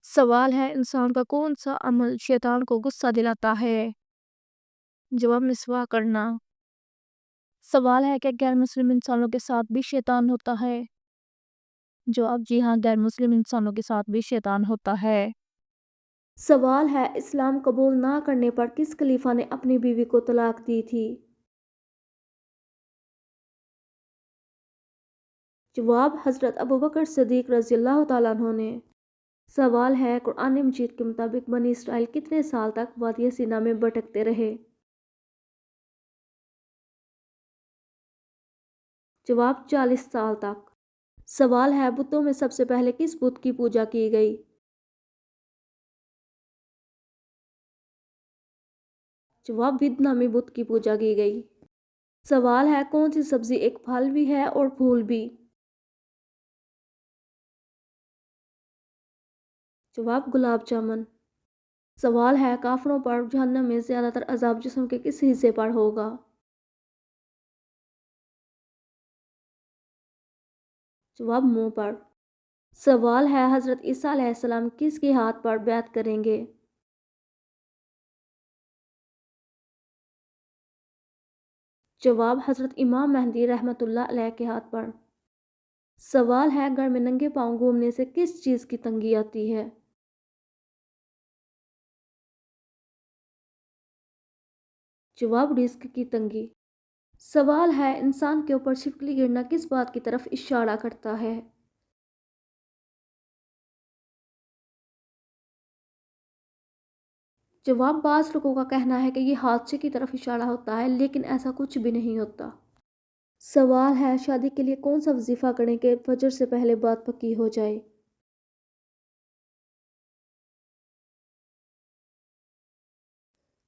سوال ہے انسان کا کون سا عمل شیطان کو غصہ دلاتا ہے؟ جواب مسواک کرنا۔ سوال ہے کہ غیر مسلم انسانوں کے ساتھ بھی شیطان ہوتا ہے؟ جواب جی ہاں، غیر مسلم انسانوں کے ساتھ بھی شیطان ہوتا ہے۔ سوال ہے اسلام قبول نہ کرنے پر کس خلیفہ نے اپنی بیوی کو طلاق دی تھی؟ جواب حضرت ابوبکر صدیق رضی اللہ تعالیٰ عنہ نے۔ سوال ہے قرآن مجید کے مطابق بنی اسرائیل کتنے سال تک وادی سینا میں بھٹکتے رہے؟ جواب 40 سال تک۔ سوال ہے بتوں میں سب سے پہلے کس بت کی پوجا کی گئی؟ جواب بدھ نامی بت کی پوجا کی گئی۔ سوال ہے کون سی سبزی ایک پھل بھی ہے اور پھول بھی؟ جواب گلاب جامن۔ سوال ہے کافروں پر جہنم میں زیادہ تر عذاب جسم کے کس حصے پر ہوگا؟ جواب منہ پر۔ سوال ہے حضرت عیسیٰ علیہ السلام کس کے ہاتھ پر بیعت کریں گے؟ جواب حضرت امام مہدی رحمۃ اللہ علیہ کے ہاتھ پر۔ سوال ہے گھر میں ننگے پاؤں گھومنے سے کس چیز کی تنگی آتی ہے؟ جواب رزق کی تنگی۔ سوال ہے انسان کے اوپر چھپکلی گرنا کس بات کی طرف اشارہ کرتا ہے؟ جواب بعض لوگوں کا کہنا ہے کہ یہ حادثے کی طرف اشارہ ہوتا ہے، لیکن ایسا کچھ بھی نہیں ہوتا۔ سوال ہے شادی کے لیے کون سا وظیفہ کریں کہ فجر سے پہلے بات پکی ہو جائے؟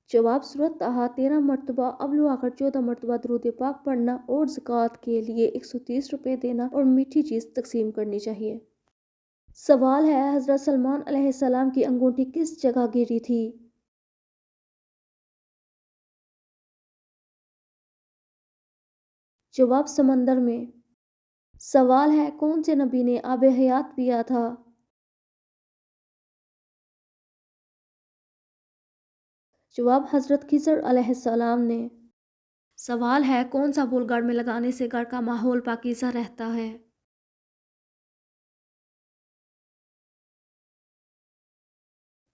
جواب سورۃ طٰہٰ 13 مرتبہ اول و آخر 14 مرتبہ درود پاک پڑھنا اور زکوٰۃ کے لیے 130 روپے دینا اور میٹھی چیز تقسیم کرنی چاہیے۔ سوال ہے حضرت سلمان علیہ السلام کی انگوٹھی کس جگہ گری تھی؟ جواب سمندر میں۔ سوال ہے کون سے نبی نے آب حیات پیا تھا؟ جواب حضرت خضر علیہ السلام نے۔ سوال ہے کون سا پھول گھر میں لگانے سے گھر کا ماحول پاکیزہ رہتا ہے؟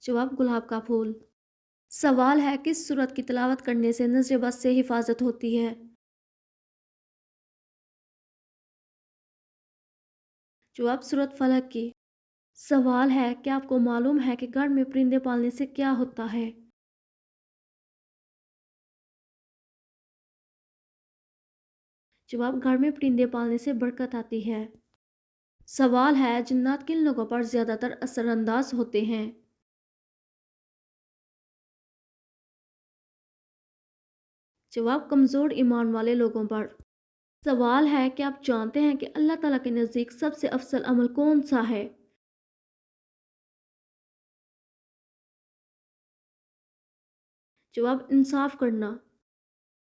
جواب گلاب کا پھول۔ سوال ہے کس سورت کی تلاوت کرنے سے نظر بد سے حفاظت ہوتی ہے؟ جواب سورت فلق کی۔ سوال ہے کیا آپ کو معلوم ہے کہ گھر میں پرندے پالنے سے کیا ہوتا ہے؟ جواب گھر میں پرندے پالنے سے برکت آتی ہے۔ سوال ہے جنات کن لوگوں پر زیادہ تر اثر انداز ہوتے ہیں؟ جواب کمزور ایمان والے لوگوں پر۔ سوال ہے کہ آپ جانتے ہیں کہ اللہ تعالیٰ کے نزدیک سب سے افضل عمل کون سا ہے؟ جواب انصاف کرنا۔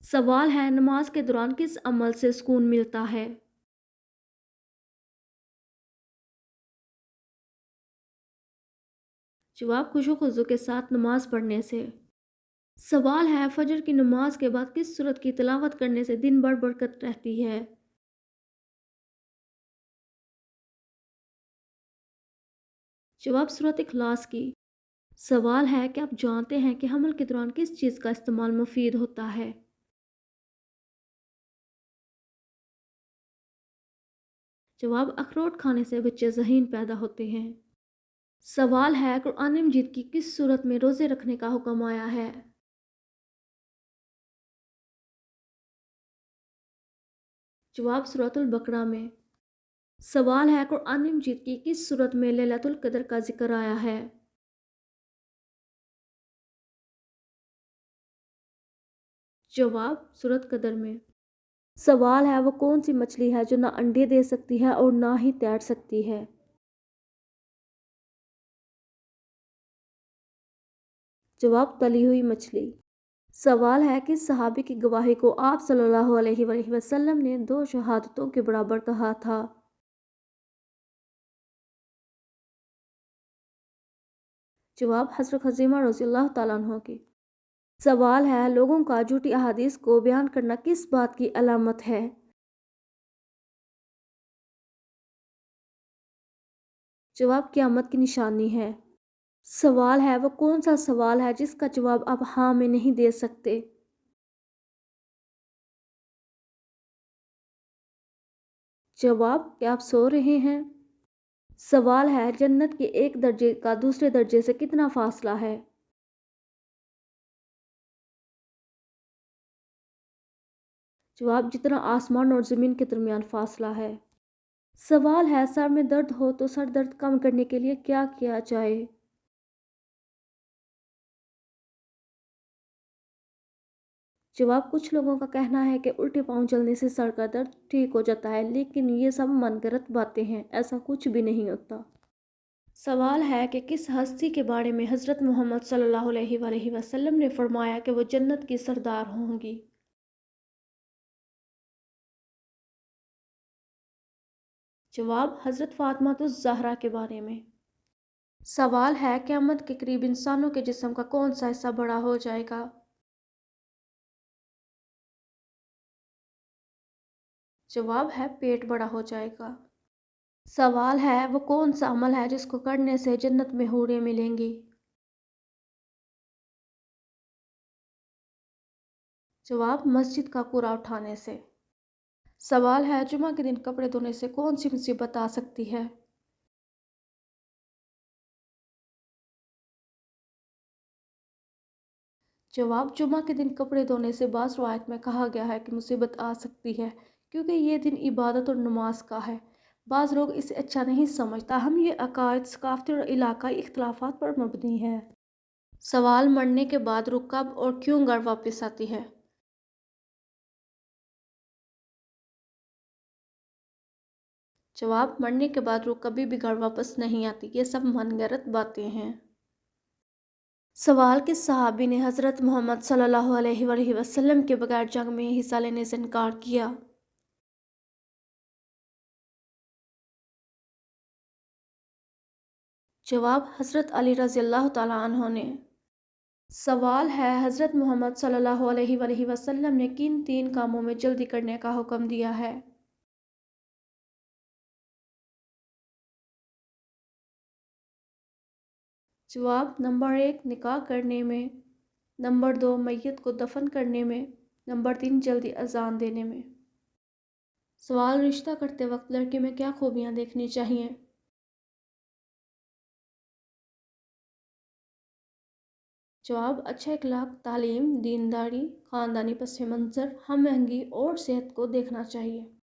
سوال ہے نماز کے دوران کس عمل سے سکون ملتا ہے؟ جواب خشوع و خضوع کے ساتھ نماز پڑھنے سے۔ سوال ہے فجر کی نماز کے بعد کس سورت کی تلاوت کرنے سے دن بھر برکت رہتی ہے؟ جواب سورت اخلاص کی۔ سوال ہے کہ آپ جانتے ہیں کہ حمل کے دوران کس چیز کا استعمال مفید ہوتا ہے؟ جواب اخروٹ کھانے سے بچے ذہین پیدا ہوتے ہیں۔ سوال ہے قرآن مجید کی کس سورت میں روزے رکھنے کا حکم آیا ہے؟ جواب سورۃ البقرہ میں۔ سوال ہے قرآن مجید کی کس سورت میں لیلۃ القدر کا ذکر آیا ہے؟ جواب سورۃ قدر میں۔ سوال ہے وہ کون سی مچھلی ہے جو نہ انڈے دے سکتی ہے اور نہ ہی تیر سکتی ہے؟ جواب تلی ہوئی مچھلی۔ سوال ہے کس صحابی کی گواہی کو آپ صلی اللہ علیہ وآلہ وسلم نے 2 شہادتوں کے برابر کہا تھا؟ جواب حضرت خزیمہ رضی اللہ تعالیٰ عنہ کی۔ سوال ہے، لوگوں کا جھوٹی احادیث کو بیان کرنا کس بات کی علامت ہے؟ جواب قیامت کی نشانی ہے۔ سوال ہے، وہ کون سا سوال ہے جس کا جواب آپ ہاں میں نہیں دے سکتے؟ جواب، کہ آپ سو رہے ہیں۔ سوال ہے، جنت کے ایک درجے کا دوسرے درجے سے کتنا فاصلہ ہے؟ جواب، جتنا آسمان اور زمین کے درمیان فاصلہ ہے۔ سوال ہے، سر میں درد ہو تو سر درد کم کرنے کے لیے کیا کیا جائے؟ جواب، کچھ لوگوں کا کہنا ہے کہ الٹے پاؤں چلنے سے سر کا درد ٹھیک ہو جاتا ہے، لیکن یہ سب من گھڑت باتیں ہیں، ایسا کچھ بھی نہیں ہوتا۔ سوال ہے کہ کس ہستی کے بارے میں حضرت محمد صلی اللہ علیہ وآلہ وسلم نے فرمایا کہ وہ جنت کی سردار ہوں گی؟ جواب، حضرت فاطمہ الزہرا کے بارے میں۔ سوال ہے، قیامت کے قریب انسانوں کے جسم کا کون سا حصہ بڑا ہو جائے گا؟ جواب ہے، پیٹ بڑا ہو جائے گا۔ سوال ہے، وہ کون سا عمل ہے جس کو کرنے سے جنت میں حوریں ملیں گی؟ جواب، مسجد کا کوڑا اٹھانے سے۔ سوال ہے، جمعہ کے دن کپڑے دھونے سے کون سی مصیبت آ سکتی ہے؟ جواب، جمعہ کے دن کپڑے دھونے سے بعض روایت میں کہا گیا ہے کہ مصیبت آ سکتی ہے کیونکہ یہ دن عبادت اور نماز کا ہے۔ بعض لوگ اسے اچھا نہیں سمجھتا، ہم یہ عقائد، ثقافتی اور علاقائی اختلافات پر مبنی ہے۔ سوال، مرنے کے بعد روح کب اور کیوں گھر واپس آتی ہے؟ جواب، مرنے کے بعد روح کبھی بھی گھر واپس نہیں آتی، یہ سب من گھڑت باتیں ہیں۔ سوال، کس صحابی نے حضرت محمد صلی اللہ علیہ وآلہ وسلم کے بغیر جنگ میں حصہ لینے سے انکار کیا؟ جواب، حضرت علی رضی اللہ تعالیٰ عنہ نے۔ سوال ہے، حضرت محمد صلی اللہ علیہ وآلہ وسلم نے کن تین کاموں میں جلدی کرنے کا حکم دیا ہے؟ جواب، نمبر 1 نکاح کرنے میں، نمبر 2 میت کو دفن کرنے میں، نمبر 3 جلدی اذان دینے میں۔ سوال، رشتہ کرتے وقت لڑکی میں کیا خوبیاں دیکھنی چاہیے؟ جواب، اچھا اخلاق، تعلیم، دینداری، خاندانی پس منظر، ہم آہنگی اور صحت کو دیکھنا چاہیے۔